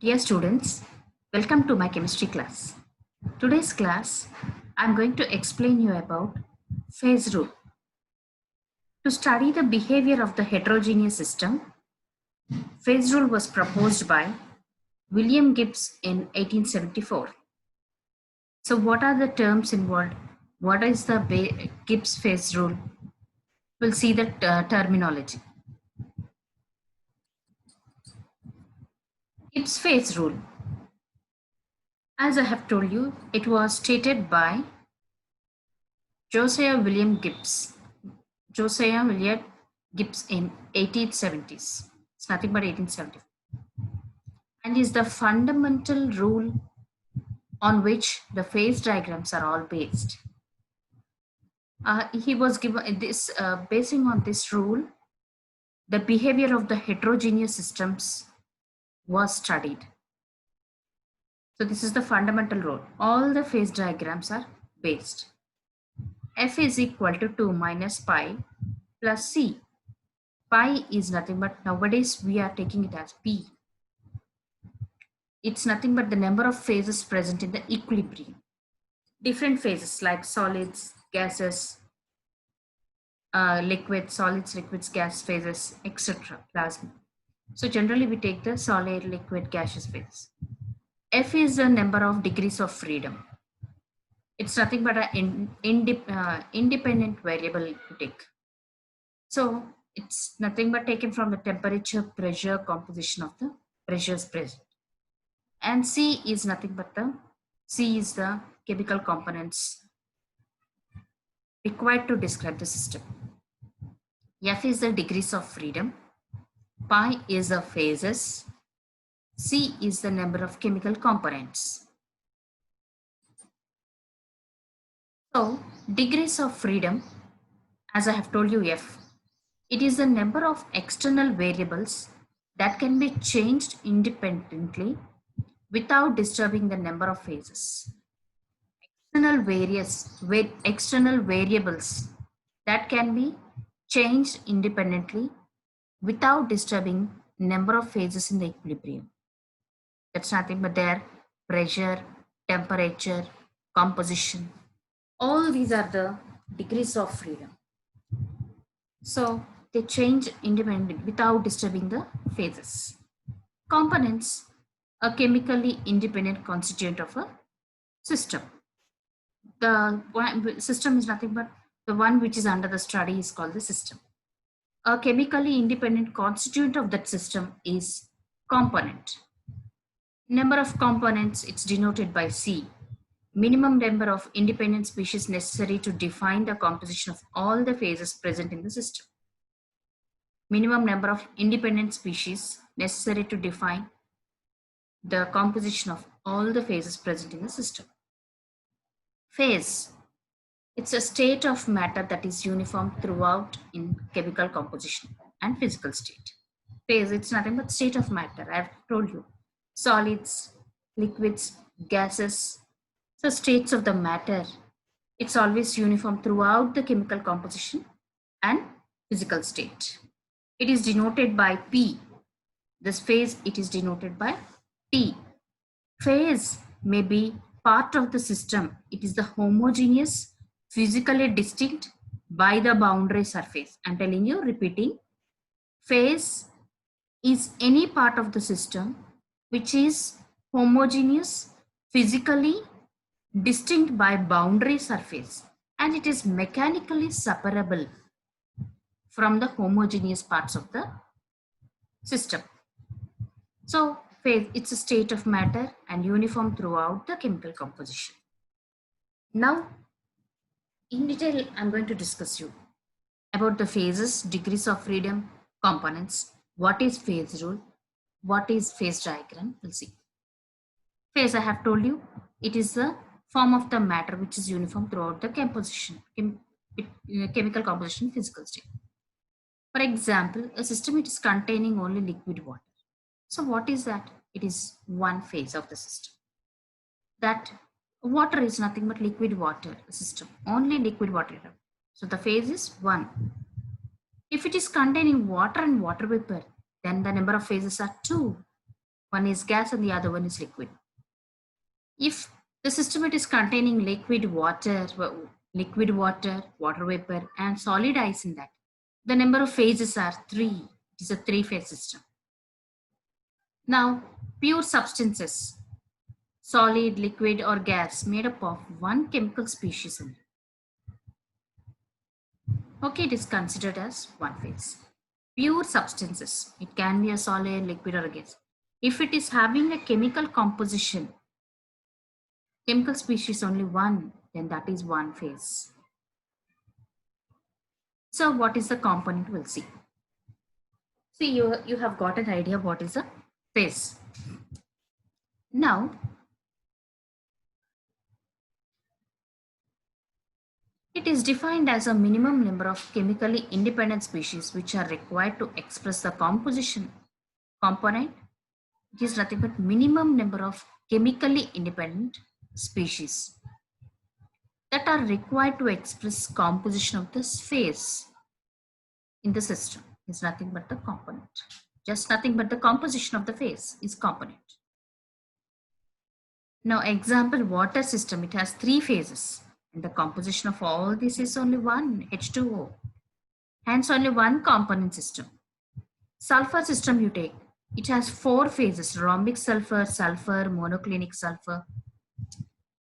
Dear students, welcome to my chemistry class. Today's class, I'm going to explain you about phase rule. To study the behavior of the heterogeneous system, phase rule was proposed by William Gibbs in 1874. So what are the terms involved? What is the Gibbs phase rule? We'll see the terminology. Gibbs phase rule. As I have told you, it was stated by Josiah William Gibbs in 1870s. It's nothing but 1870. And is the fundamental rule on which the phase diagrams are all based. He was given this, basing on this rule, the behavior of the heterogeneous systems was studied. So this is the fundamental rule. All the phase diagrams are based. F is equal to 2 minus pi plus C. Pi is nothing but, nowadays we are taking it as P. It's nothing but the number of phases present in the equilibrium. Different phases like solids, gases, liquids, solids, liquids, gas phases, etc. Plasma. So generally we take the solid, liquid, gaseous phases. F is the number of degrees of freedom. It's nothing but an independent variable to take. So it's nothing but taken from the temperature, pressure, composition of the pressures present. And C is nothing but C is the chemical components required to describe the system. F is the degrees of freedom. Pi is the phases. C is the number of chemical components. So degrees of freedom, as I have told you, F, it is the number of external variables that can be changed independently without disturbing the number of phases. External variables that can be changed independently without disturbing number of phases in the equilibrium. That's nothing but their pressure, temperature, composition. All these are the degrees of freedom. So they change independently without disturbing the phases. Components, a chemically independent constituent of a system. The system is nothing but the one which is under the study is called the system. A chemically independent constituent of that system is component. Number of components, it's denoted by C. Minimum number of independent species necessary to define the composition of all the phases present in the system. Minimum number of independent species necessary to define the composition of all the phases present in the system. Phase, it's a state of matter that is uniform throughout in chemical composition and physical state. Phase, it's nothing but state of matter. I've told you, solids, liquids, gases, so states of the matter, it's always uniform throughout the chemical composition and physical state. It is denoted by P. This phase, it is denoted by T. Phase may be part of the system. It is the homogeneous, physically distinct by the boundary surface. I'm telling you, repeating. Phase is any part of the system which is homogeneous, physically distinct by boundary surface, and it is mechanically separable from the homogeneous parts of the system. So phase, it's a state of matter and uniform throughout the chemical composition. Now, in detail, I'm going to discuss you about the phases, degrees of freedom, components, what is phase rule, what is phase diagram, we'll see. Phase, I have told you, it is the form of the matter which is uniform throughout the composition, chemical composition, physical state. For example, a system it is containing only liquid water. So what is that? It is one phase of the system. That water is nothing but liquid water system, only liquid water. So the phase is 1. If it is containing water and water vapor, then the number of phases are 2. One is gas and the other one is liquid. If the system it is containing liquid water, water vapor, and solid ice in that, the number of phases are three. It is a three-phase system. Now, pure substances, solid, liquid, or gas, made up of one chemical species only. Okay, it is considered as one phase. Pure substances, it can be a solid, liquid, or a gas. If it is having a chemical species only one, then that is one phase. So what is the component? We'll see. See, you have got an idea what is a phase. Now, it is defined as a minimum number of chemically independent species which are required to express the composition component. It is nothing but minimum number of chemically independent species that are required to express composition of this phase in the system. Is nothing but the component. Just nothing but the composition of the phase is component. Now, example, water system, it has three phases. And the composition of all this is only one, H2O. Hence, only one component system. Sulfur system you take, it has four phases, rhombic sulfur, sulfur, monoclinic sulfur,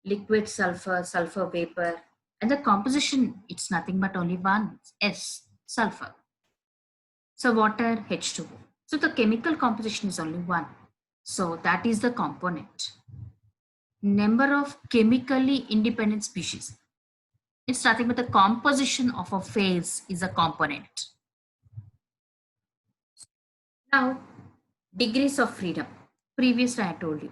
liquid sulfur, sulfur vapor. And the composition, it's nothing but only one, S, sulfur. So water, H2O. So the chemical composition is only one. So that is the component. Number of chemically independent species. It's nothing but the composition of a phase is a component. Now, degrees of freedom. Previously, I told you.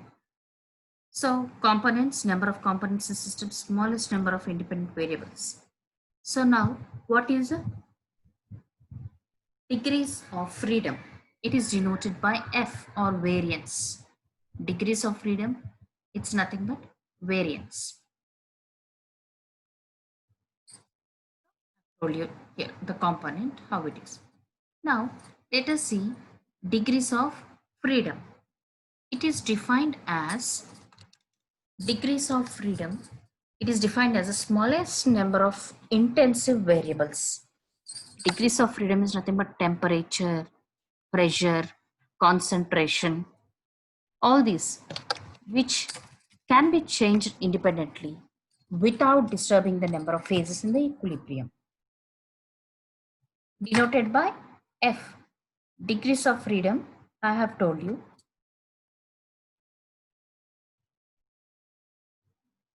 So, components, number of components in system, smallest number of independent variables. So now, what is the degrees of freedom? It is denoted by F or variance. Degrees of freedom, it's nothing but variance. Told you here the component how it is. Now let us see degrees of freedom. It is defined as degrees of freedom. It is defined as the smallest number of intensive variables. Degrees of freedom is nothing but temperature, pressure, concentration, all these which can be changed independently without disturbing the number of phases in the equilibrium. Denoted by F. Degrees of freedom, I have told you.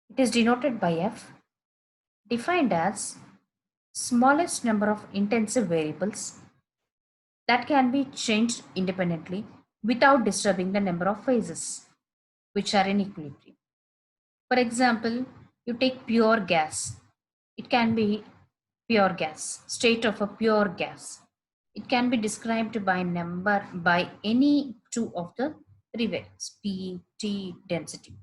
It is denoted by F, defined as smallest number of intensive variables that can be changed independently without disturbing the number of phases which are in equilibrium. For example, you take pure gas. It can be pure gas, state of a pure gas. It can be described by number by any two of the three variables, P, T, density.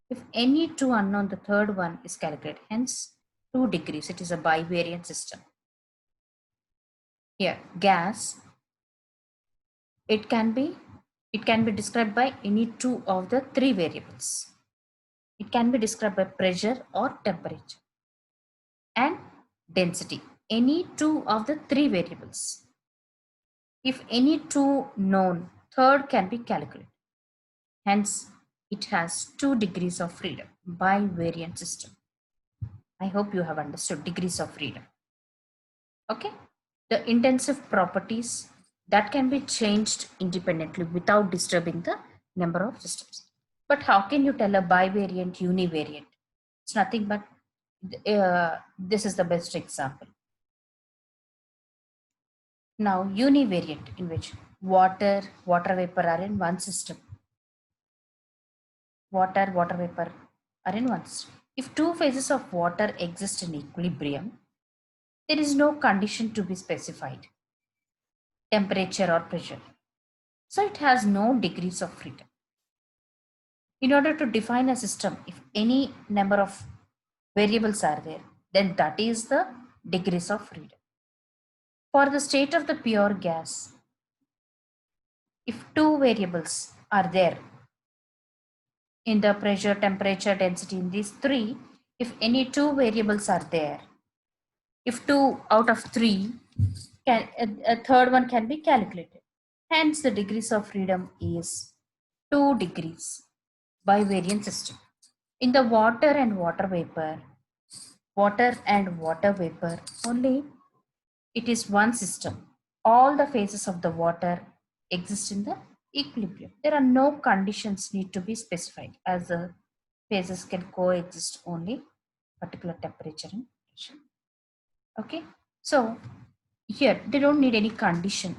If any two unknown, the third one is calculated. Hence, 2 degrees. It is a bivariant system. Here, gas. It can be described by any two of the three variables. It can be described by pressure or temperature. And density. Any two of the three variables. If any two known, third can be calculated. Hence, it has 2 degrees of freedom, bivariant system. I hope you have understood degrees of freedom. Okay, the intensive properties that can be changed independently without disturbing the number of systems. But how can you tell a bivariant, univariant? It's nothing but this is the best example. Now, univariant, in which water vapor are in one system. Water vapor are in one system. If two phases of water exist in equilibrium, there is no condition to be specified, temperature or pressure. So it has no degrees of freedom. In order to define a system, if any number of variables are there, then that is the degrees of freedom. For the state of the pure gas, if two variables are there in the pressure, temperature, density, in these three, if any two variables are there, if two out of three, can a third one can be calculated. Hence, the degrees of freedom is 2 degrees bivariant system. In the water and water vapor, only it is one system. All the phases of the water exist in the equilibrium. There are no conditions need to be specified, as the phases can coexist only particular temperature and pressure. Okay, so here they don't need any condition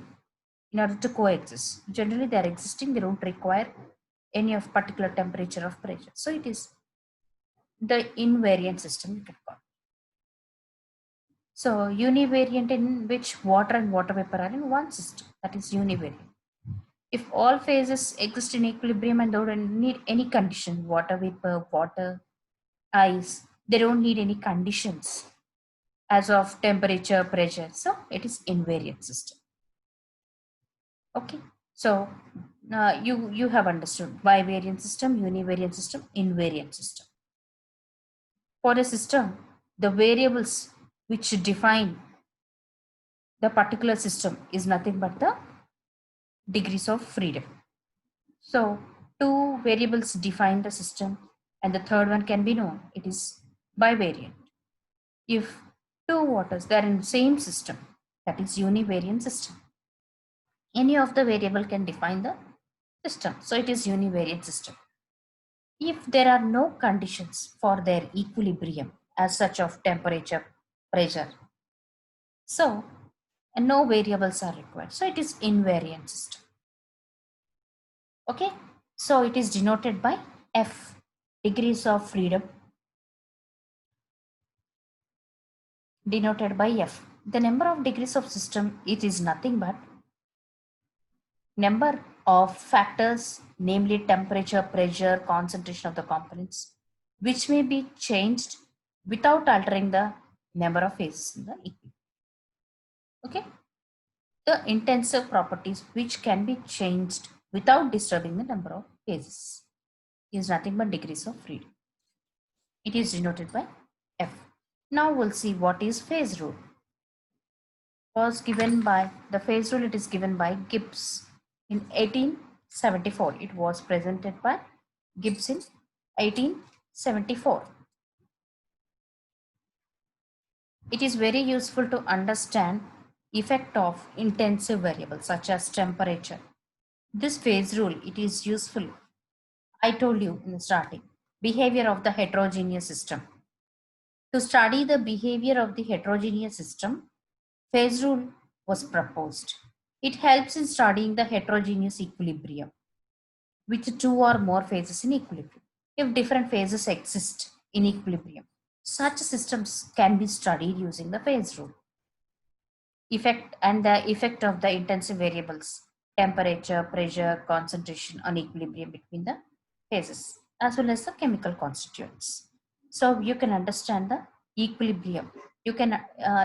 in order to coexist. Generally, they are existing. They don't require any of particular temperature of pressure. So it is the invariant system you can call. So univariant, in which water and water vapor are in one system, that is univariant. If all phases exist in equilibrium and don't need any condition, water vapor, water, ice, they don't need any conditions as of temperature, pressure. So it is invariant system. Okay, so you have understood bivariant system, univariant system, invariant system. For a system, the variables which define the particular system is nothing but the degrees of freedom. So two variables define the system and the third one can be known. It is bivariant. If two waters, they are in the same system, that is univariant system. Any of the variable can define the system. So it is univariant system. If there are no conditions for their equilibrium as such of temperature, pressure, so no variables are required. So it is invariant system. Okay, so it is denoted by F, degrees of freedom, denoted by F. The number of degrees of system, it is nothing but number of factors, namely temperature, pressure, concentration of the components, which may be changed without altering the number of phases in the equilibrium. Okay, the intensive properties which can be changed without disturbing the number of phases is nothing but degrees of freedom. It is denoted by F. Now we'll see what is phase rule. Was given by the phase rule, it is given by Gibbs in 1874. It was presented by Gibbs in 1874. It is very useful to understand effect of intensive variables such as temperature. This phase rule, it is useful. I told you in the starting, behavior of the heterogeneous system. To study the behavior of the heterogeneous system, phase rule was proposed. It helps in studying the heterogeneous equilibrium with two or more phases in equilibrium. If different phases exist in equilibrium, such systems can be studied using the phase rule. Effect and the effect of the intensive variables, temperature, pressure, concentration on equilibrium between the phases, as well as the chemical constituents. So you can understand the equilibrium. You can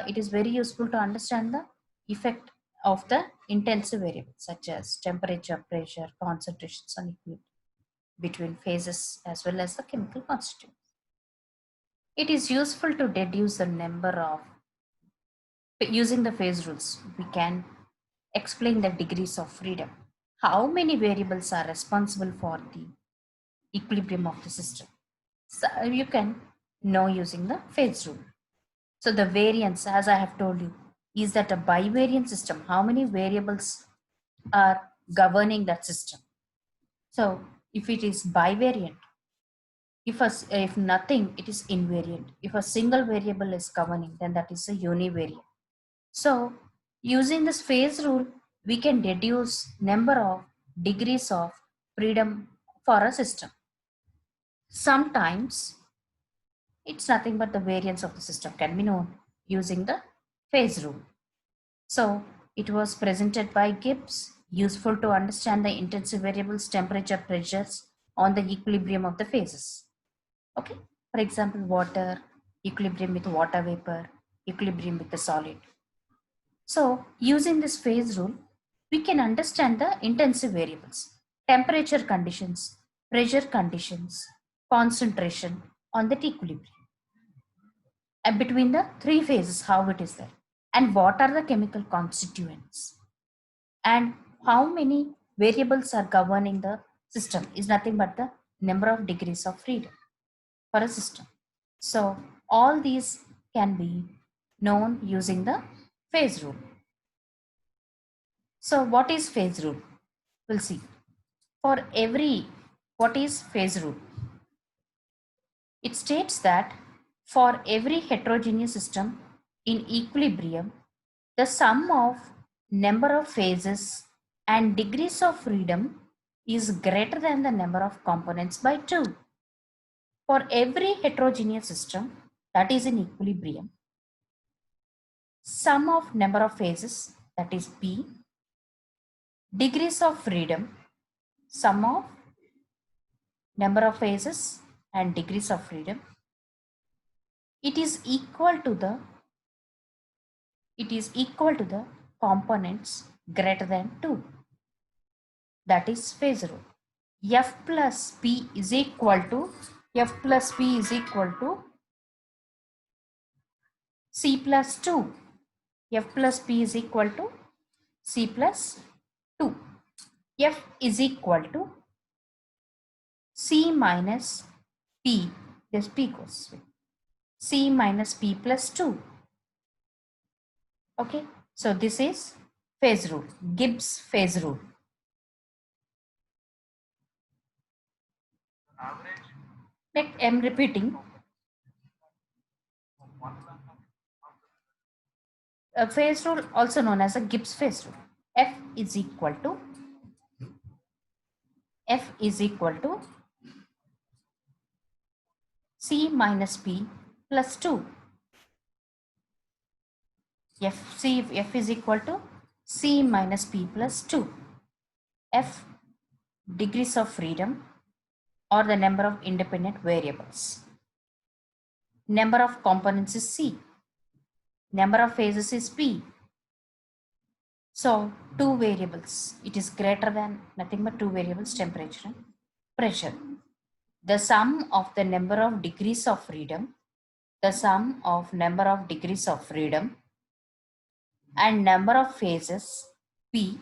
it is very useful to understand the effect of the intensive variables such as temperature, pressure, concentrations on equilibrium between phases, as well as the chemical constituents. It is useful to deduce the number of, using the phase rules, we can explain the degrees of freedom. How many variables are responsible for the equilibrium of the system? So you can know using the phase rule. So the variance, as I have told you, is that a bivariant system, how many variables are governing that system? So if it is bivariant, if nothing, it is invariant. If a single variable is governing, then that is a univariant. So using this phase rule, we can deduce number of degrees of freedom for a system. Sometimes it's nothing but the variance of the system can be known using the phase rule. So it was presented by Gibbs, useful to understand the intensive variables, temperature, pressures on the equilibrium of the phases. Okay, for example, water, equilibrium with water vapor, equilibrium with the solid. So using this phase rule, we can understand the intensive variables. temperature conditions, pressure conditions, concentration on that equilibrium. And between the three phases, how it is there, and what are the chemical constituents, and how many variables are governing the system is nothing but the number of degrees of freedom for a system. So all these can be known using the phase rule. So what is phase rule? We'll see. What is phase rule? It states that for every heterogeneous system in equilibrium, the sum of number of phases and degrees of freedom is greater than the number of components by 2. For every heterogeneous system that is in equilibrium, sum of number of phases, that is P, degrees of freedom, sum of number of phases and degrees of freedom, it is equal to the components greater than 2. That is phase rule. F plus P is equal to C plus 2. F plus P is equal to C plus 2. F is equal to C minus P. This P goes with C minus P plus 2. Okay, so this is phase rule, Gibbs phase rule. Like I'm repeating. A phase rule, also known as a Gibbs phase rule. F is equal to C minus P plus 2. F is equal to C minus P plus 2. F, degrees of freedom or the number of independent variables. Number of components is C. Number of phases is P. So 2 variables. It is greater than nothing but 2 variables, temperature and pressure. The sum of the number of degrees of freedom, and number of phases P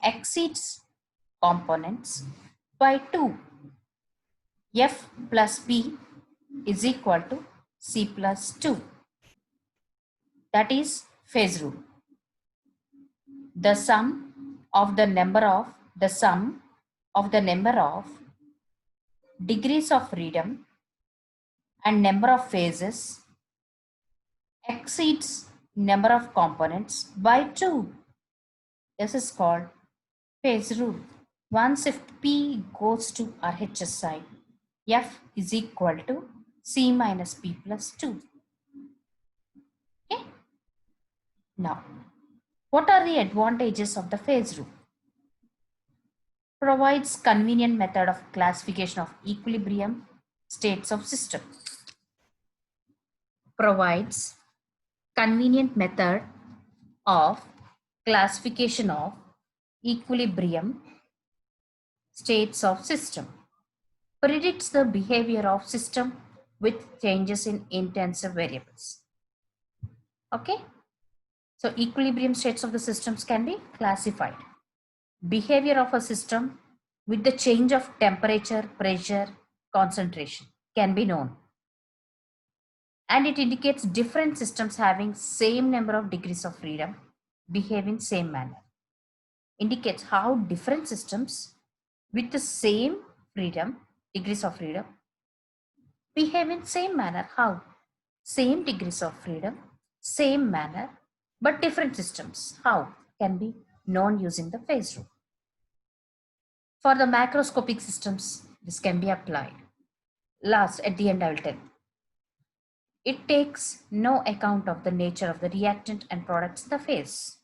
exceeds components by 2. F plus P is equal to C plus 2. That is phase rule. The sum of the number of degrees of freedom and number of phases exceeds number of components by 2. This is called phase rule. Once if P goes to RHS side, F is equal to C minus P plus 2. Okay. Now, what are the advantages of the phase rule? Provides convenient method of classification of equilibrium states of system. Provides convenient method of classification of equilibrium states of system. Predicts the behavior of system with changes in intensive variables. Okay. So equilibrium states of the systems can be classified. Behavior of a system with the change of temperature, pressure, concentration can be known. And it indicates different systems having same number of degrees of freedom behave in same manner. Indicates how different systems with the same degrees of freedom behave in same manner. How? Same degrees of freedom, same manner, but different systems. How? Can be known using the phase rule. For the macroscopic systems, this can be applied. Last, at the end, I will tell. It takes no account of the nature of the reactant and products in the phase.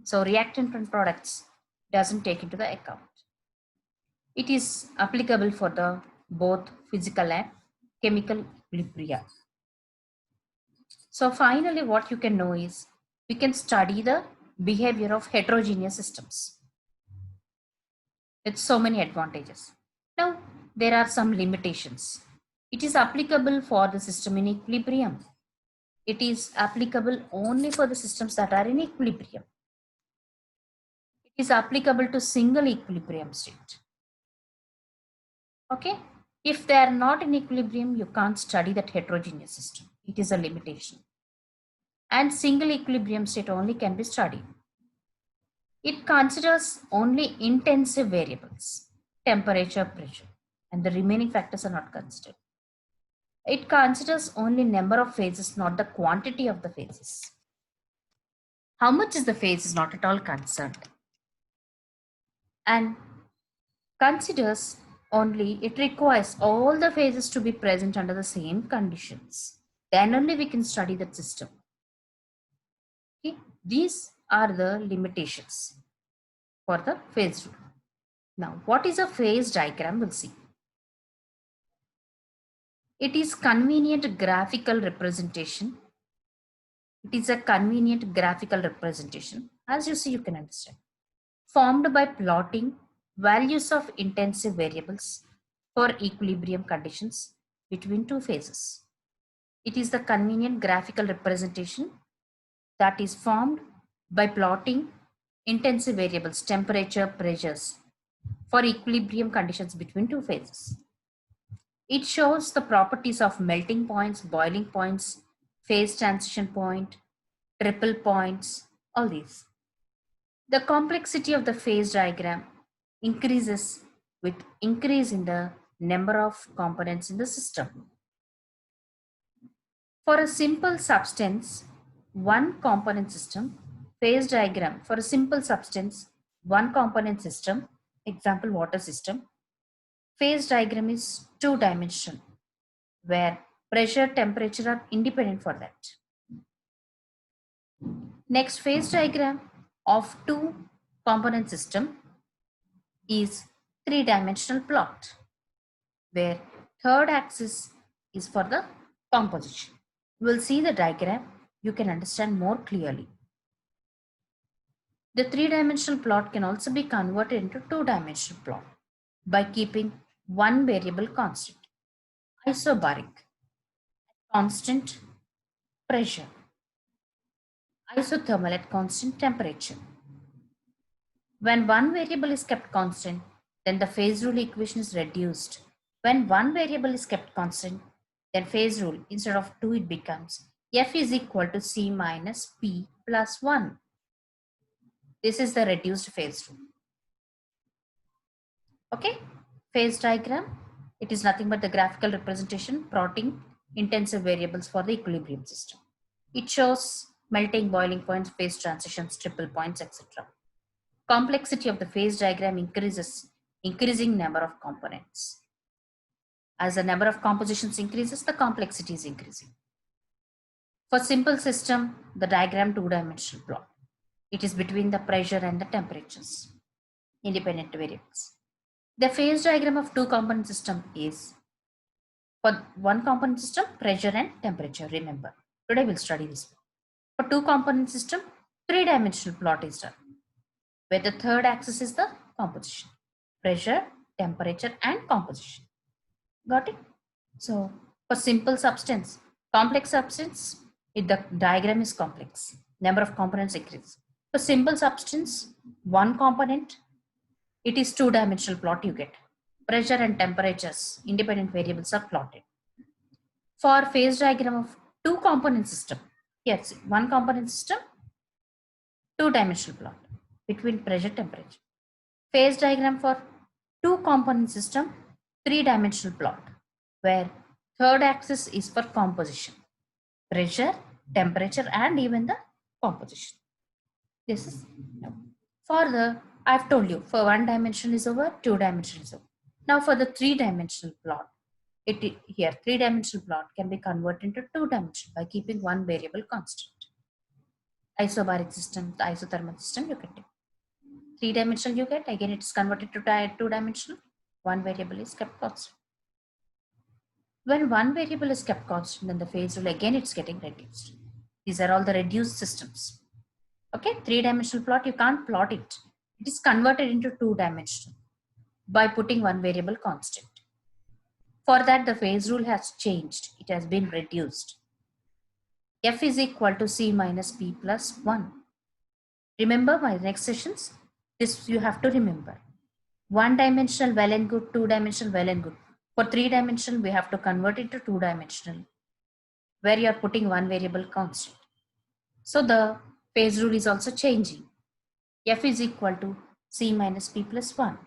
So reactant and products doesn't take into the account. It is applicable for the both physical and chemical equilibria. So finally, what you can know is we can study the behavior of heterogeneous systems. with so many advantages. Now, there are some limitations. It is applicable for the system in equilibrium. It is applicable only for the systems that are in equilibrium. It is applicable to single equilibrium state. Okay? If they are not in equilibrium, you can't study that heterogeneous system. It is a limitation. And single equilibrium state only can be studied. It considers only intensive variables, temperature, pressure, and the remaining factors are not considered. It considers only number of phases, not the quantity of the phases. How much is the phase is not at all concerned. And considers only, it requires all the phases to be present under the same conditions. Then only we can study that system. Okay? These are the limitations for the phase rule. Now, what is a phase diagram? We'll see. It is convenient graphical representation. It is a convenient graphical representation. As you see, you can understand. Formed by plotting values of intensive variables for equilibrium conditions between two phases. It is the convenient graphical representation that is formed by plotting intensive variables, temperature, pressures for equilibrium conditions between two phases. It shows the properties of melting points, boiling points, phase transition point, triple points, all these. The complexity of the phase diagram increases with increase in the number of components in the system. For a simple substance, one component system, phase diagram for a simple substance, one component system, example water system, phase diagram is two-dimensional, where pressure, temperature are independent for that. Next, phase diagram of two component system is three-dimensional plot, where third axis is for the composition. We'll see the diagram, you can understand more clearly. The three-dimensional plot can also be converted into two-dimensional plot by keeping one variable constant, isobaric, constant pressure, isothermal at constant temperature. When one variable is kept constant, then the phase rule equation is reduced. When one variable is kept constant, then phase rule, instead of 2, it becomes F is equal to C minus P plus 1. This is the reduced phase rule. Okay, phase diagram. It is nothing but the graphical representation plotting intensive variables for the equilibrium system. It shows melting, boiling points, phase transitions, triple points, etc. Complexity of the phase diagram increases, increasing number of components. As the number of compositions increases, the complexity is increasing. For simple system, the diagram two-dimensional plot. It is between the pressure and the temperatures, independent variables. The phase diagram of two component system is for one component system, pressure and temperature. Remember, today we'll study this. For two component system, three-dimensional plot is done, where the third axis is the composition, pressure, temperature, and composition. Got it? So for simple substance, complex substance, the diagram is complex. Number of components increase. For simple substance, one component, it is two-dimensional plot you get. Pressure and temperatures, independent variables are plotted. For phase diagram of two component system, yes, one component system, two-dimensional plot between pressure, temperature. Phase diagram for two component system, three-dimensional plot, where third axis is for composition, pressure, temperature, and even the composition. This is for the, I've told you, for one dimension is over, two dimension is over. Now for the three-dimensional plot, here three-dimensional plot can be converted into two-dimensional by keeping one variable constant. Isobaric system, the isothermal system you can take. Three-dimensional you get, again it is converted to two-dimensional, one variable is kept constant. When one variable is kept constant, then the phase rule again it's getting reduced. These are all the reduced systems. Okay, three-dimensional plot, you can't plot it. It is converted into two-dimensional. by putting one variable constant. For that, the phase rule has changed. It has been reduced. F is equal to C minus P plus 1. Remember my next sessions? This you have to remember. One dimensional, well and good. Two dimensional, well and good. For three dimensional, we have to convert it to two dimensional, where you are putting one variable constant. So the phase rule is also changing. F is equal to C minus P plus 1.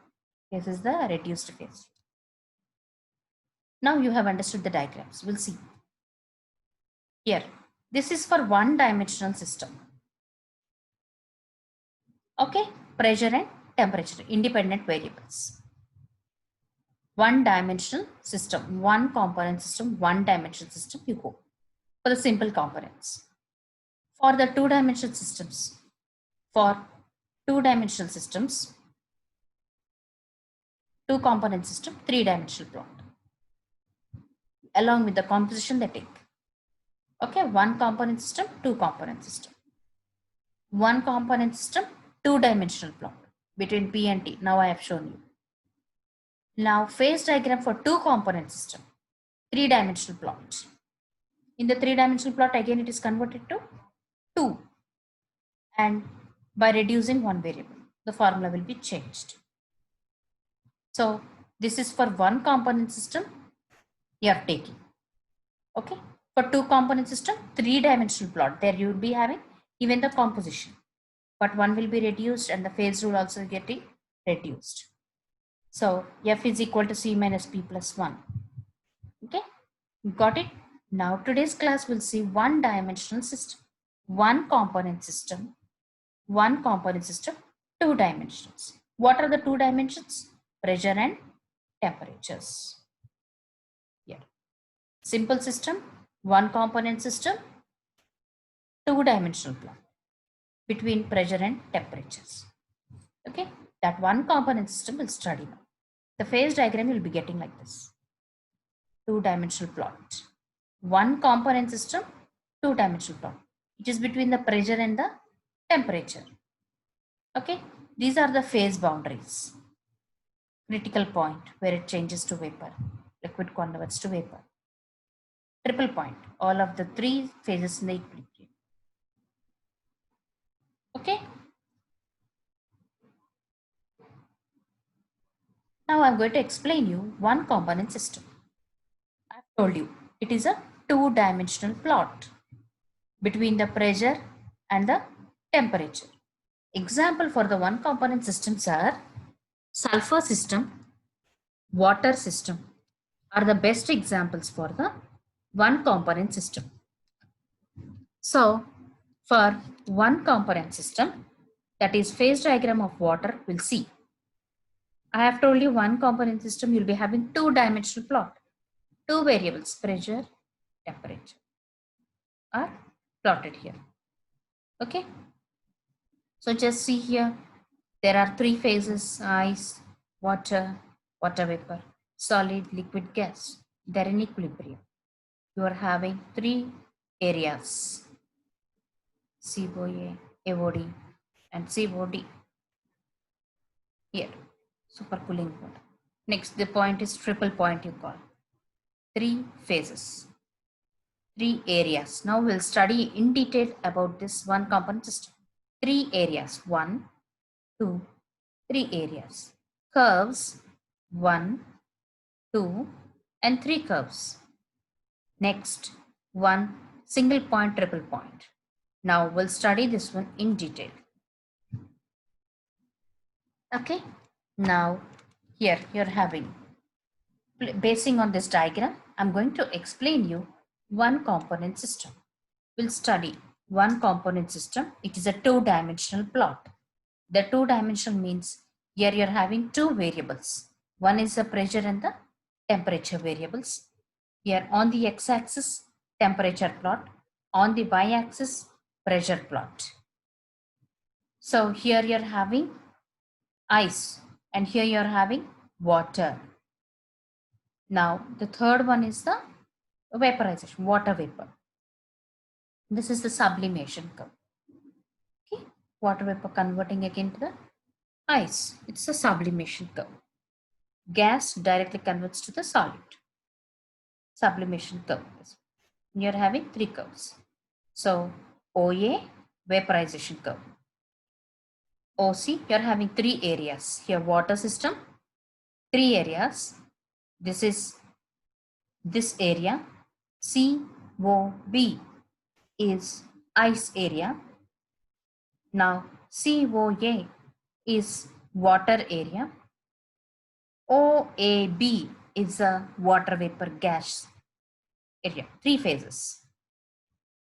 This is the reduced phase. Now you have understood the diagrams. We'll see. Here, this is for one dimensional system. Okay, pressure and temperature, independent variables. One dimensional system, one component system, one dimensional system, you go for the simple components. For the two-dimensional systems, two component system, three-dimensional plot, along with the composition they take. Okay, one component system, two component system. One component system, two-dimensional plot between P and T. Now I have shown you. Now phase diagram for two component system, three-dimensional plot. In the three-dimensional plot, again it is converted to 2, and by reducing one variable, the formula will be changed. So this is for one component system you are taking. Okay, for two component system, three-dimensional plot, there you will be having even the composition, but one will be reduced and the phase rule also getting reduced. So F is equal to C minus P plus 1. Okay, got it? Now today's class will see one dimensional system, one component system, two dimensions. What are the two dimensions? Pressure and temperatures. Yeah. Simple system, one component system, two-dimensional plot between pressure and temperatures. Okay, that one component system will study now. The phase diagram you will be getting like this. Two-dimensional plot. One component system, two-dimensional plot. It is between the pressure and the temperature. Okay, these are the phase boundaries. Critical point where it changes to vapor. Liquid converts to vapor. Triple point, all of the three phases in the equilibrium. Okay. Now I'm going to explain you one component system. I've told you it is a two-dimensional plot between the pressure and the temperature. Example for the one component systems are sulfur system, water system are the best examples for the one component system. So for one component system, that is phase diagram of water, we'll see. I have told you one component system, you'll be having two-dimensional plot. Two variables, pressure, temperature are plotted here. Okay. So just see here, there are three phases, ice, water, water vapor, solid, liquid, gas. They're in equilibrium. You are having three areas, COA, AOD, and COD. Here, supercooling water. Next, the point is triple point you call. Three phases, three areas. Now we'll study in detail about this one component system. Three areas, 1, 2, 3 areas. Curves, 1, 2, and 3 curves. Next, one single point, triple point. Now we'll study this one in detail. Okay, now here you're having, basing on this diagram, I'm going to explain you one component system. We'll study one component system. It is a two-dimensional plot. The two-dimensional means here you're having two variables. One is the pressure and the temperature variables. Here on the x-axis, temperature plot. On the y-axis, pressure plot. So here you're having ice and here you're having water. Now the third one is the vaporization, water vapor. This is the sublimation curve. Okay, water vapor converting again to the ice. It's a sublimation curve. gas directly converts to the solid. Sublimation curve. You're having three curves. So OA, vaporization curve. OC, you're having three areas. Here water system, three areas. This is this area. COB is ice area. Now COA is water area. OAB is a water vapor gas area. Three phases.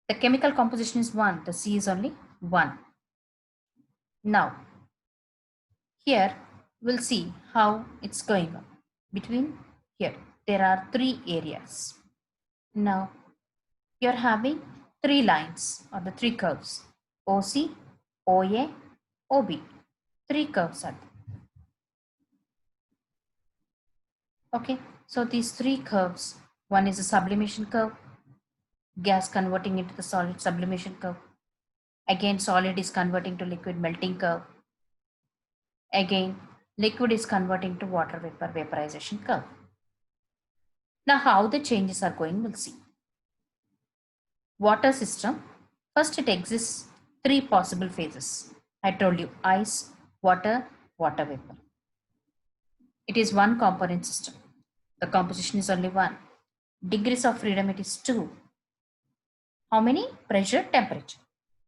The chemical composition is 1. The C is only 1. Now, here we'll see how it's going on. Between here, there are three areas. Now, you're having three lines or the three curves. OC, OA, OB. Three curves are there. Okay, so these three curves, one is a sublimation curve, gas converting into the solid, sublimation curve. Again, solid is converting to liquid, melting curve. Again, liquid is converting to water vapor, vaporization curve. Now, how the changes are going, we'll see. Water system, first it exists three possible phases. I told you, ice, water, water vapor. It is one component system. The composition is only one. Degrees of freedom, it is 2. How many? Pressure, temperature.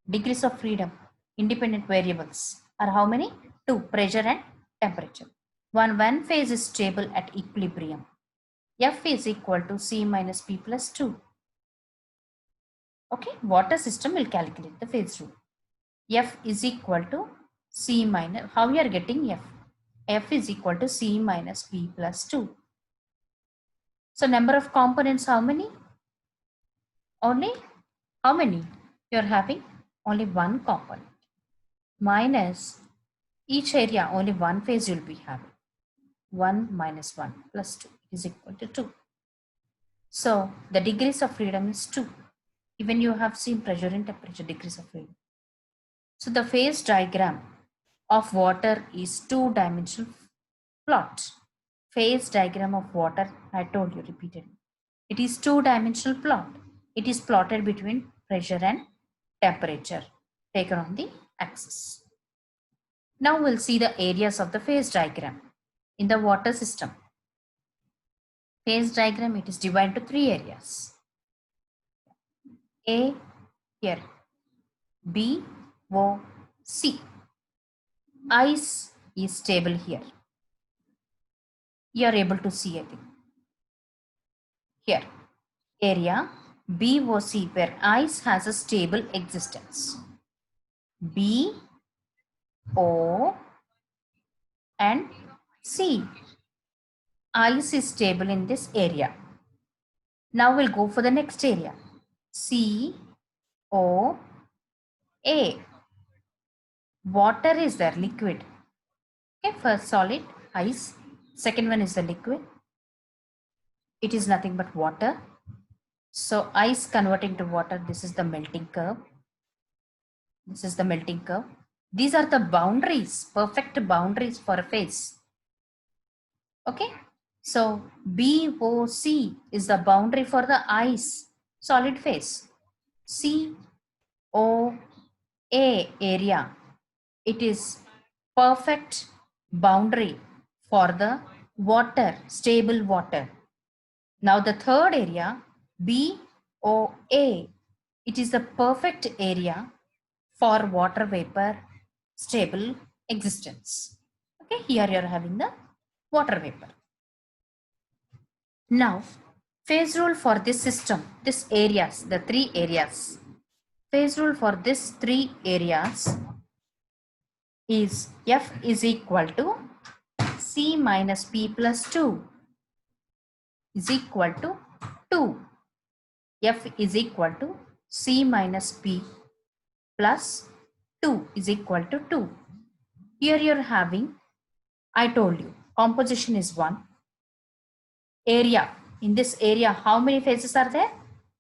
Degrees of freedom, independent variables are how many? 2. Pressure and temperature. One phase is stable at equilibrium. F is equal to C minus P plus 2. Okay, water system will calculate the phase rule. F is equal to C minus, how we are getting F? F is equal to C minus P plus 2. So number of components, how many? Only how many? You are having only one component. Minus each area, only one phase you will be having. 1 minus 1 plus 2 is equal to 2. So the degrees of freedom is 2. Even you have seen pressure and temperature, degrees of freedom. So the phase diagram of water is two-dimensional plot. Phase diagram of water, I told you repeatedly. It is two-dimensional plot. It is plotted between pressure and temperature taken on the axis. Now we'll see the areas of the phase diagram. In the water system, phase diagram, it is divided to three areas. A here, B, O, C. Ice is stable here. You are able to see, I think. Here, area BOC where ice has a stable existence. B, O, and C. Ice is stable in this area. Now we'll go for the next area. C, O, A. Water is there, liquid. Okay, first solid, ice. Second one is the liquid. It is nothing but water. So ice converting to water, this is the melting curve. This is the melting curve. These are the boundaries, perfect boundaries for a phase. Okay, so BOC is the boundary for the ice, solid phase. COA area, it is perfect boundary for the water, stable water. Now the third area, BOA, it is the perfect area for water vapor stable existence. Okay, here you are having the water vapor. Now, phase rule for this system, this areas, the three areas. Phase rule for this three areas is F is equal to C minus P plus 2 is equal to 2. F is equal to C minus P plus 2 is equal to 2. Here you're having, I told you, composition is 1. Area, in this area, how many phases are there?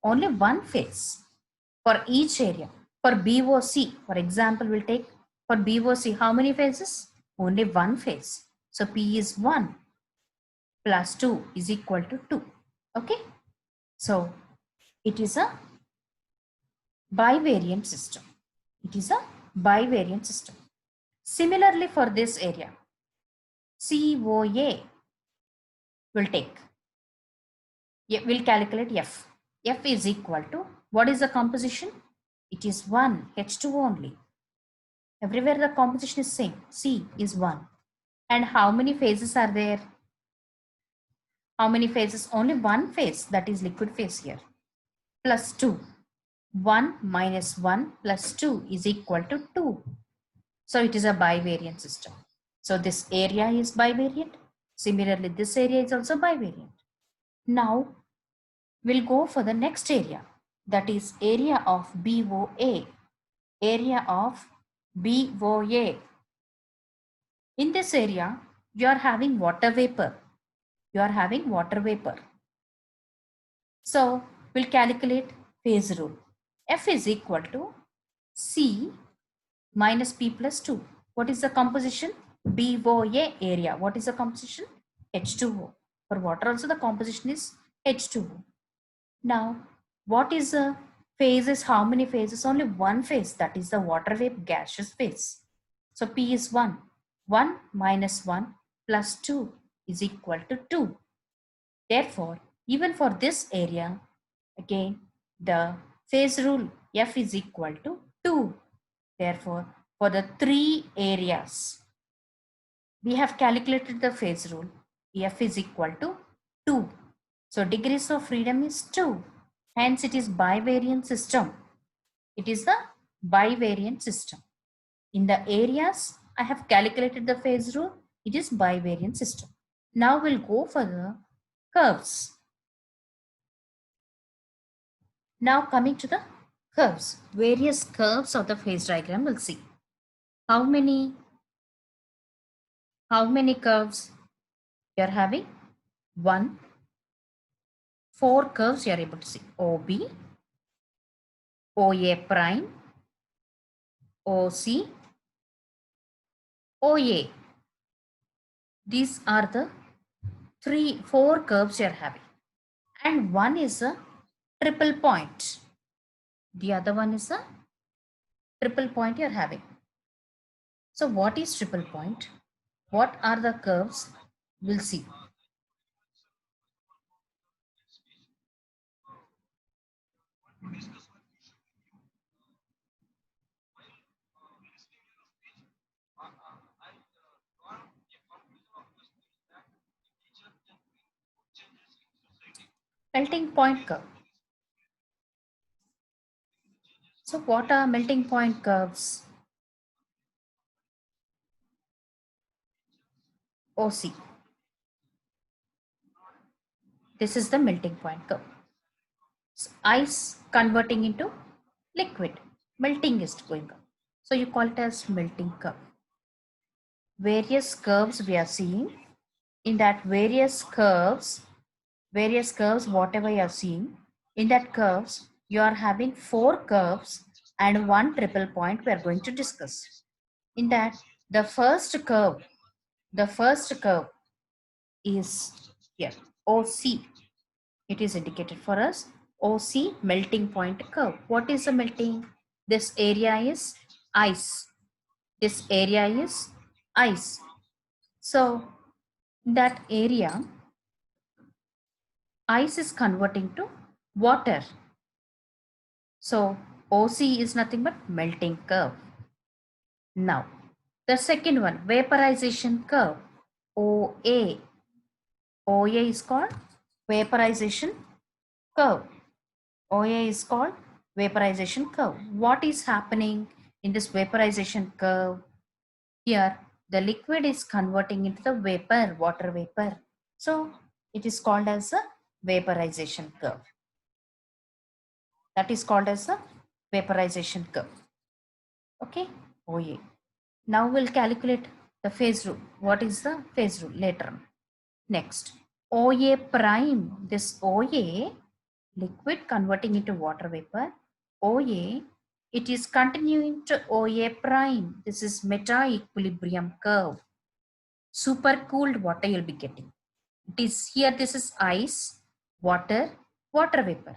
Only one phase for each area. For BOC, for example, we'll take for BOC, how many phases? Only one phase. So P is 1. plus 2 is equal to 2. Okay. So it is a bivariant system. It is a bivariant system. Similarly, for this area, COA will take, we'll calculate F. F is equal to, what is the composition? It is 1, H2 only. Everywhere the composition is same. C is 1. And how many phases are there? How many phases? Only one phase, that is liquid phase here. Plus 2. 1 minus 1 plus 2 is equal to 2. So it is a bivariant system. So this area is bivariant. Similarly, this area is also bivariant. Now we'll go for the next area, that is area of BOA. Area of BOA. In this area, you are having water vapor. You are having water vapor. So we'll calculate phase rule. F is equal to C minus P plus 2. What is the composition? BOA area. What is the composition? H2O. For water also the composition is H2O. Now, what is the phases? How many phases? Only one phase, that is the water vapor gaseous phase. So P is 1. 1 minus 1 plus 2 is equal to 2. Therefore, even for this area, again, the phase rule F is equal to 2. Therefore, for the three areas, we have calculated the phase rule. F is equal to 2. So degrees of freedom is 2. Hence, it is bivariant system. It is the bivariant system. In the areas, I have calculated the phase rule. It is bivariant system. Now we'll go for the curves. Now coming to the curves, various curves of the phase diagram we'll see. How many curves you are having? 1, 4 curves you are able to see. OB, OA prime, OC, OA. These are the 4 curves you are having. And one is a triple point. The other one is a triple point you are having. So what is triple point? What are the curves? We'll see. Melting point curve. So what are melting point curves? OC. This is the melting point curve. So ice converting into liquid. Melting is going on. So you call it as melting curve. Various curves we are seeing. In that various curves, whatever you are seeing, in that curves, you are having 4 curves and 1 triple point we are going to discuss. In that, the first curve is here, OC. It is indicated for us, OC melting point curve. What is the melting? This area is ice. This area is ice. So that area, ice is converting to water. So OC is nothing but melting curve. Now, the second one, vaporization curve, OA. OA is called vaporization curve. OA is called vaporization curve. What is happening in this vaporization curve? Here, the liquid is converting into the vapor, water vapor. So, it is called as a vaporization curve. That is called as a vaporization curve. Okay, OA. Now we'll calculate the phase rule. What is the phase rule later on? Next, OA prime. This OA, liquid converting into water vapor. OA, it is continuing to OA prime. This is meta equilibrium curve. Super cooled water you'll be getting. It is here, this is ice, water, water vapor.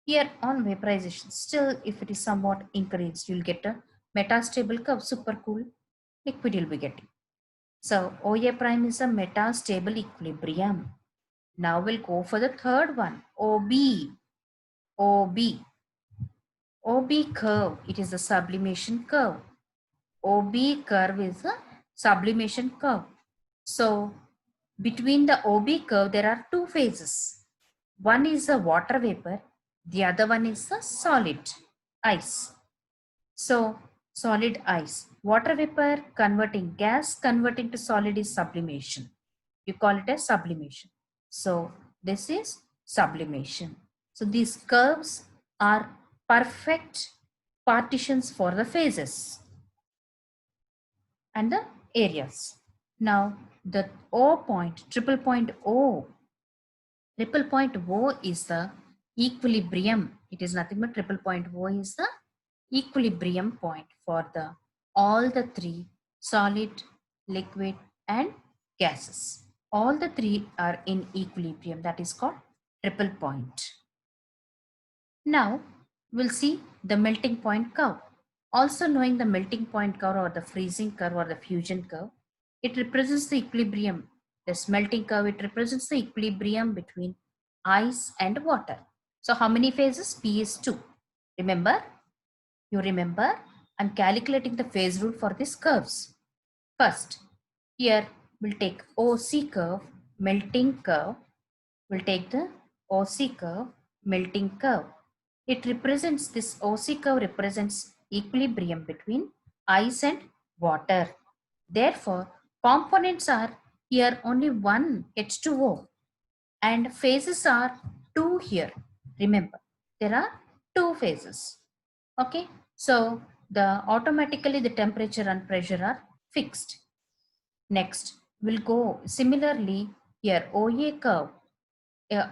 Here on vaporization, still if it is somewhat increased, you'll get a metastable curve, super cool liquid you'll be getting. So OA prime is a metastable equilibrium. Now we'll go for the third one, OB. OB. OB curve, it is a sublimation curve. OB curve is a sublimation curve. So between the OB curve, there are two phases. One is a water vapor, the other one is a solid ice. So solid ice, water vapor converting gas, converting to solid is sublimation. You call it as sublimation. So this is sublimation. So these curves are perfect partitions for the phases and the areas. Now the O point, triple point O is the equilibrium. It is nothing but triple point O is the equilibrium point for the all the three solid, liquid and gases. All the three are in equilibrium. That is called triple point. Now we'll see the melting point curve. Also knowing the melting point curve or the freezing curve or the fusion curve, it represents the equilibrium. This melting curve, it represents the equilibrium between ice and water. So how many phases? P is 2. Remember? You remember? I'm calculating the phase rule for these curves. First, here we'll take OC curve, melting curve. We'll take the OC curve, melting curve. It represents, this OC curve represents equilibrium between ice and water. Therefore, components are here only one H2O and phases are two here. Remember, there are two phases. Okay, so automatically the temperature and pressure are fixed. Next, we'll go similarly here OA curve.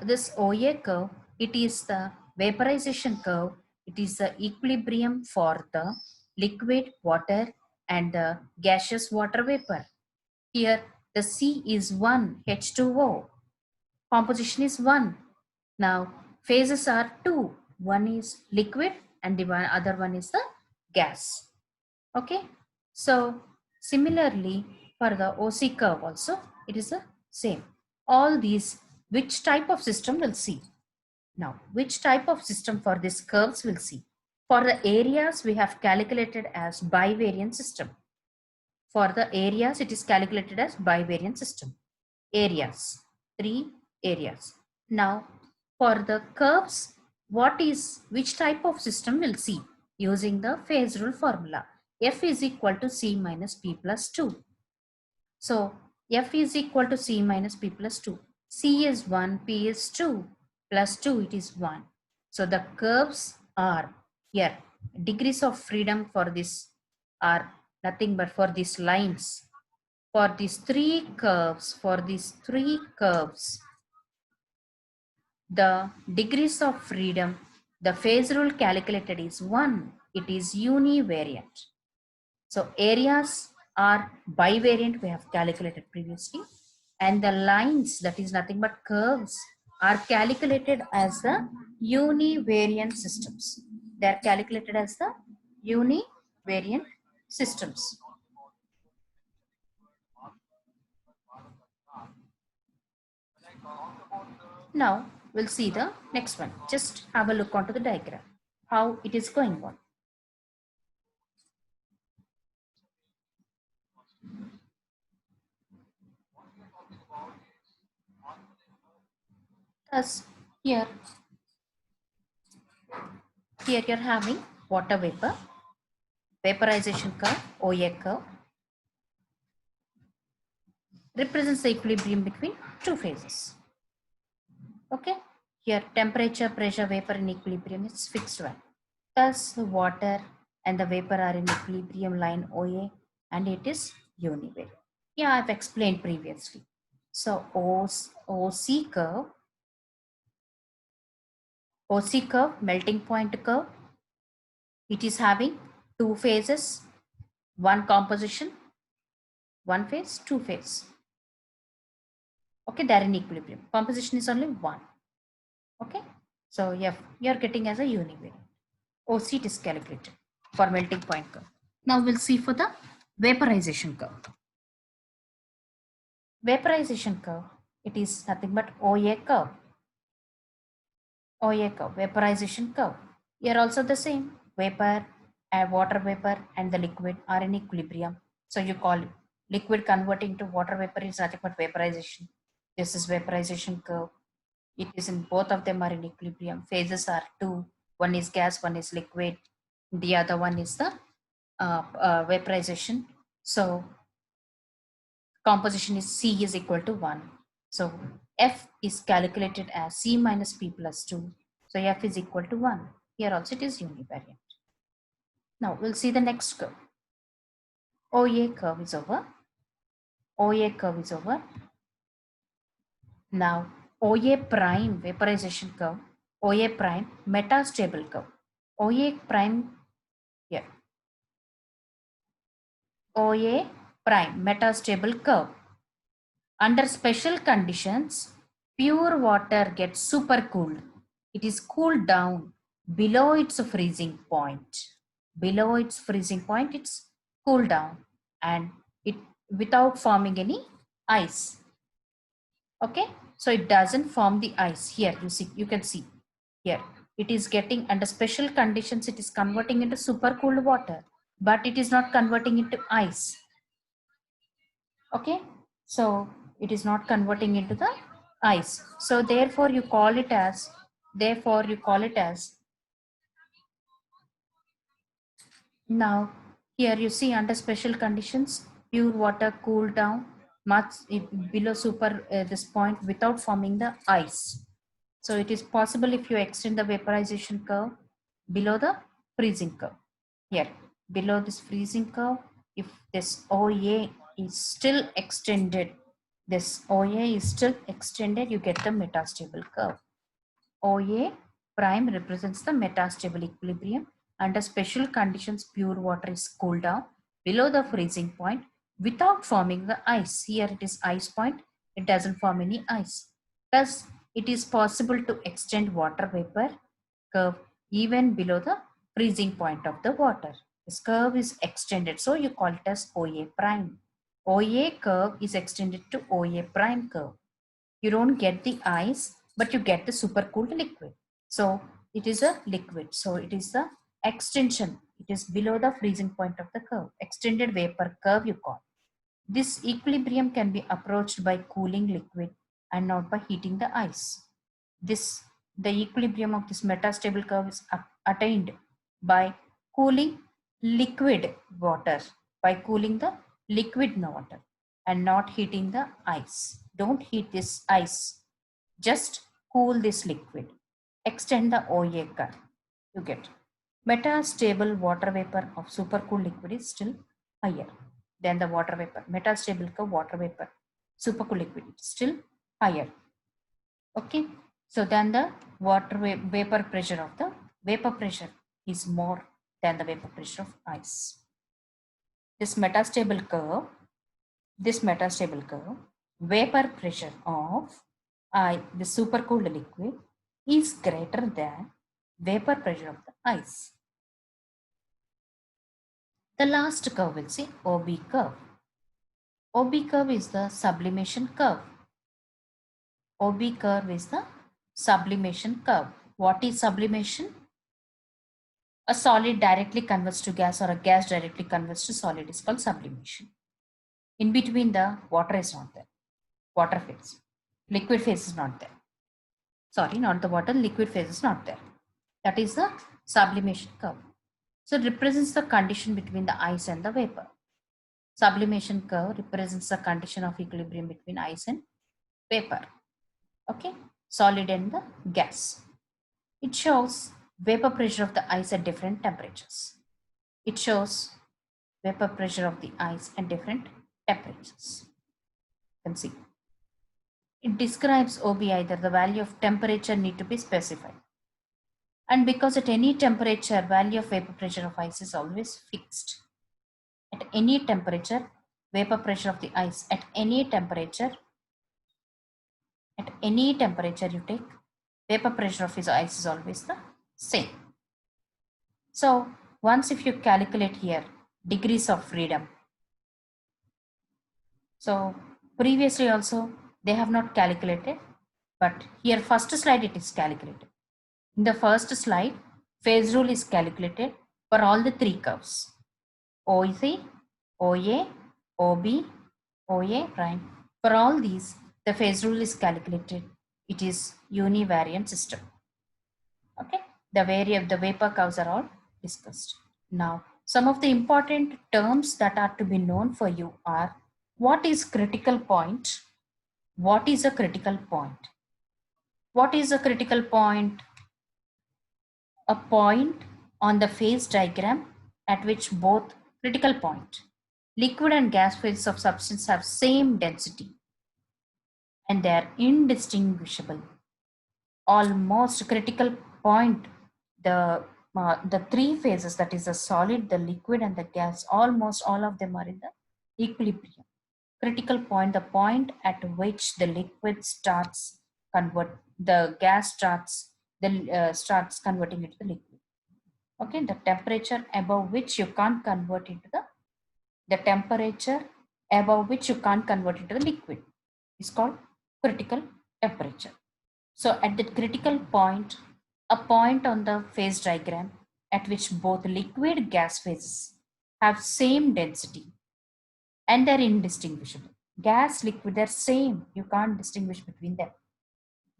This OA curve, it is the vaporization curve. It is the equilibrium for the liquid water and the gaseous water vapor. Here the C is 1 H2O. Composition is 1. Now phases are 2. One is liquid and the other one is the gas. Okay. So similarly for the OC curve also it is the same. All these, which type of system we'll see. Now which type of system for these curves we'll see. For the areas we have calculated as bivariant system. For the areas it is calculated as bivariant system. Areas, 3 areas. Now for the curves, which type of system we'll see using the phase rule formula. F is equal to C minus P plus 2. So F is equal to C minus P plus 2. C is 1, P is 2, plus 2 it is 1. So the curves are here. Degrees of freedom for this are nothing but for these lines. For these three curves, the degrees of freedom, the phase rule calculated is 1. It is univariant. So areas are bivariant, we have calculated previously. And the lines, that is nothing but curves, are calculated as the univariant systems. They are calculated as the univariant systems. Now we'll see the next one. Just have a look onto the diagram, how it is going on. Thus, here you're having water vapor, vaporization curve, OA curve, represents the equilibrium between two phases. Okay, here temperature, pressure, vapor in equilibrium is fixed one. Thus, the water and the vapor are in equilibrium line OA and it is univariant. Yeah, I've explained previously. So, OC curve, melting point curve, it is having two phases, one composition, one phase, two phase. Okay, they're in equilibrium. Composition is only 1. Okay, so you're getting as a univariate. OC it is calculated for melting point curve. Now we'll see for the vaporization curve. Vaporization curve, it is nothing but OA curve. OA curve, vaporization curve. Here also the same. Vapor, water vapor and the liquid are in equilibrium. So you call liquid converting to water vapor is nothing but vaporization. This is vaporization curve. It is in both of them are in equilibrium. Phases are two. One is gas, one is liquid. The other one is the vaporization. So composition is C is equal to 1. So F is calculated as C minus P plus 2. So F is equal to 1. Here also it is univariate. Now we'll see the next curve. OA curve is over. OA curve is over. Now OA prime vaporization curve. OA prime metastable curve. OA prime here. OA prime metastable curve. Under special conditions, pure water gets supercooled. It is cooled down below its freezing point. Below its freezing point, it's cooled down and it without forming any ice. Okay, so it doesn't form the ice. Here you see, you can see here it is getting under special conditions, it is converting into supercooled water, but it is not converting into ice. Okay, so it is not converting into the ice, so therefore you call it as now here you see under special conditions pure water cool down much below super this point without forming the ice. So it is possible if you extend the vaporization curve below the freezing curve. Here below this freezing curve, if this OA is still extended, you get the metastable curve. OA prime represents the metastable equilibrium. Under special conditions, pure water is cooled down below the freezing point without forming the ice. Here it is ice point. It doesn't form any ice. Thus, it is possible to extend water vapor curve even below the freezing point of the water. This curve is extended, so you call it as OA prime. OA curve is extended to OA prime curve. You don't get the ice, but you get the supercooled liquid. So it is a liquid. So it is the extension. It is below the freezing point of the curve. Extended vapor curve you call. This equilibrium can be approached by cooling liquid and not by heating the ice. The equilibrium of this metastable curve is attained by cooling liquid water, by cooling the liquid water and not heating the ice. Don't heat this ice, just cool this liquid. Extend the OA curve. You get metastable water vapor of supercooled liquid is still higher than the water vapor. Metastable curve water vapor, supercooled liquid is still higher. Okay, so then the vapor pressure of the vapor pressure is more than the vapor pressure of ice. This metastable curve, vapor pressure of the supercooled liquid is greater than vapor pressure of the ice. The last curve we'll see OB curve. OB curve is the sublimation curve. OB curve is the sublimation curve. What is sublimation? A solid directly converts to gas or a gas directly converts to solid is called sublimation. In between the water is not there. Water phase. Liquid phase is not there. Sorry, not the water, liquid phase is not there. That is the sublimation curve. So it represents the condition between the ice and the vapor. Sublimation curve represents the condition of equilibrium between ice and vapor. Okay, solid and the gas. It shows vapor pressure of the ice at different temperatures. It shows vapor pressure of the ice at different temperatures. You can see. It describes OB either the value of temperature need to be specified. And because at any temperature, value of vapor pressure of ice is always fixed. At any temperature, vapor pressure of the ice at any temperature any temperature you take, vapor pressure of ice is always the same. So once if you calculate here degrees of freedom, so previously also they have not calculated, but here first slide it is calculated. In the first slide, phase rule is calculated for all the three curves, OC, OA, OB, OA prime. For all these, the phase rule is calculated. It is univariate system. Okay, the vapor curves are all discussed. Now, some of the important terms that are to be known for you are: what is critical point? What is a critical point? What is a critical point? A point on the phase diagram at which both critical point, liquid and gas phases of substance have same density and they are indistinguishable. Almost critical point, the three phases, that is the solid, the liquid and the gas, almost all of them are in the equilibrium. Critical point, the point at which the liquid starts convert, the gas starts converting into the liquid. Okay, the temperature above which you can't convert into the temperature above which you can't convert into the liquid is called critical temperature. So at the critical point, a point on the phase diagram at which both liquid gas phases have same density and they're indistinguishable. Gas, liquid, they're same. You can't distinguish between them.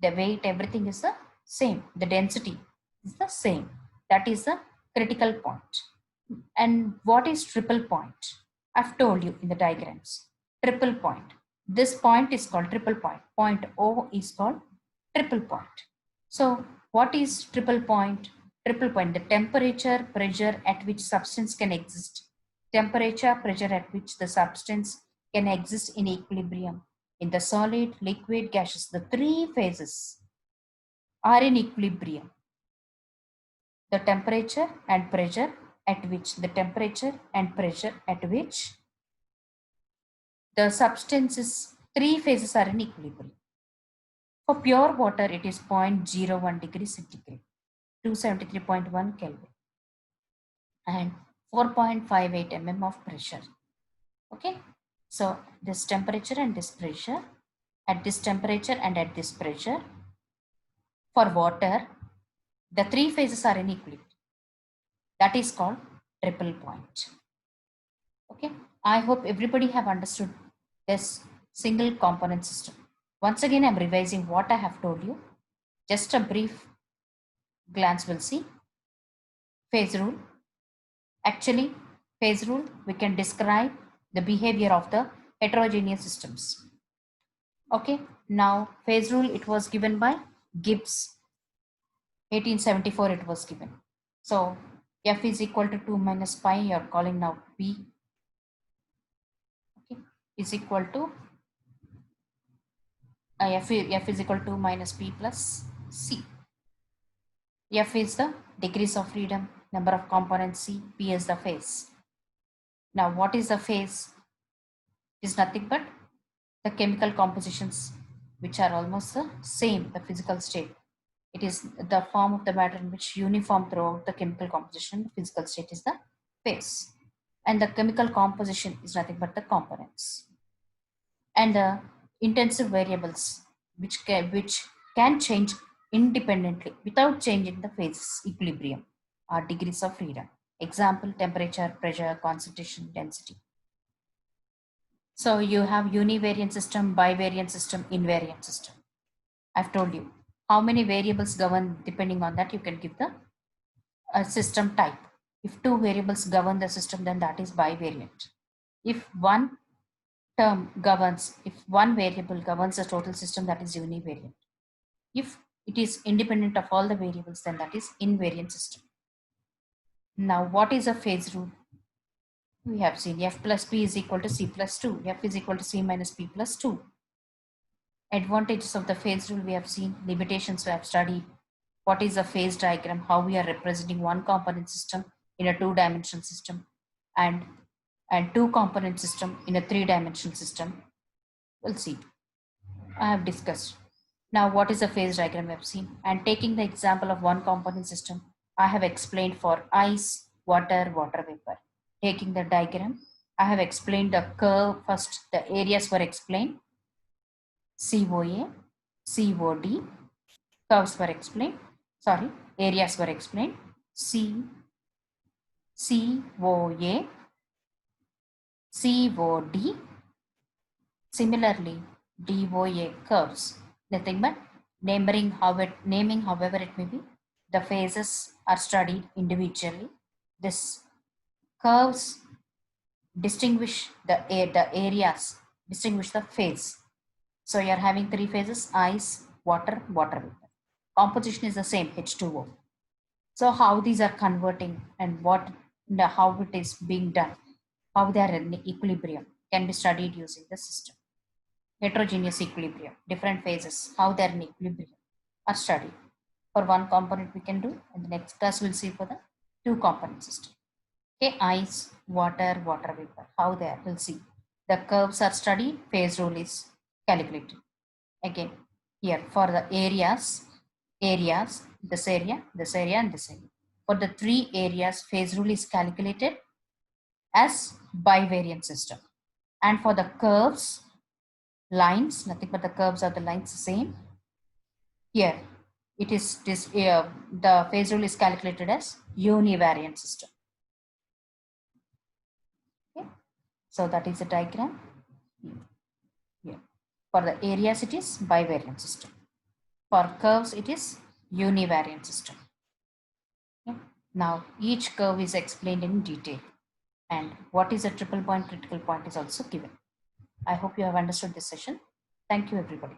The weight, everything is the same. The density is the same. That is the critical point. And what is triple point? I've told you in the diagrams. Triple point. This point is called triple point. Point O is called triple point. So what is triple point? Triple point, the temperature, pressure at which substance can exist. Temperature, pressure at which the substance can exist in equilibrium. In the solid, liquid, gaseous, the three phases are in equilibrium. The temperature and pressure at which the substances, three phases are in equilibrium. For pure water, it is 0.01 degrees centigrade, 273.1 Kelvin, and 4.58 mm of pressure. Okay, so this temperature and this pressure, at this temperature and at this pressure, for water, the three phases are in equilibrium. That is called triple point. Okay, I hope everybody have understood this single component system. Once again, I'm revising what I have told you. Just a brief glance will see. Phase rule. Actually, phase rule, we can describe the behavior of the heterogeneous systems. Okay, now phase rule, it was given by Gibbs. 1874 it was given. So F is equal to 2 minus pi, you are calling now P, okay, is equal to F is equal to minus P plus C. F is the degrees of freedom, number of components C, P is the phase. Now what is the phase? It is nothing but the chemical compositions which are almost the same, the physical state. It is the form of the matter in which uniform throughout the chemical composition. The physical state is the phase. And the chemical composition is nothing but the components. And the intensive variables which can change independently without changing the phase equilibrium are degrees of freedom. Example, temperature, pressure, concentration, density. So you have univariate system, bivariate system, invariant system. I've told you how many variables govern. Depending on that, you can give the system type. If two variables govern the system, then that is bivariate. If one variable governs the total system, that is univariate. If it is independent of all the variables, then that is invariant system. Now, what is a phase rule? We have seen F plus P is equal to C plus 2. F is equal to C minus P plus 2. Advantages of the phase rule we have seen. Limitations we have studied. What is a phase diagram? How we are representing one component system in a two-dimensional system and two component system in a three-dimensional system. We'll see. I have discussed. Now, what is a phase diagram we have seen? And taking the example of one component system, I have explained for ice, water, water vapor. Taking the diagram, I have explained the curve first, the areas were explained, COA, COD, curves were explained, sorry, areas were explained, COA, COD, similarly, DOA curves, nothing but naming however it may be, the phases are studied individually. This curves distinguish the areas, distinguish the phase. So you're having three phases: ice, water, water vapor. Composition is the same, H2O. So how these are converting and how it is being done, how they are in equilibrium can be studied using the system. Heterogeneous equilibrium, different phases, how they are in equilibrium are studied. For one component we can do, and the next class we'll see for the two component system. Okay, ice, water, water vapor, how they are, we'll see. The curves are studied, phase rule is calculated. Again, here for the areas, this area, this area, and this area. For the three areas, phase rule is calculated as bivariant system. And for the curves, lines, nothing but the curves are the lines same. Here, it is this the phase rule is calculated as univariant system. Okay, so that is the diagram. Here, for the areas, it is bivariant system. For curves, it is univariant system. Okay. Now, each curve is explained in detail, and what is a triple point, critical point is also given. I hope you have understood this session. Thank you, everybody.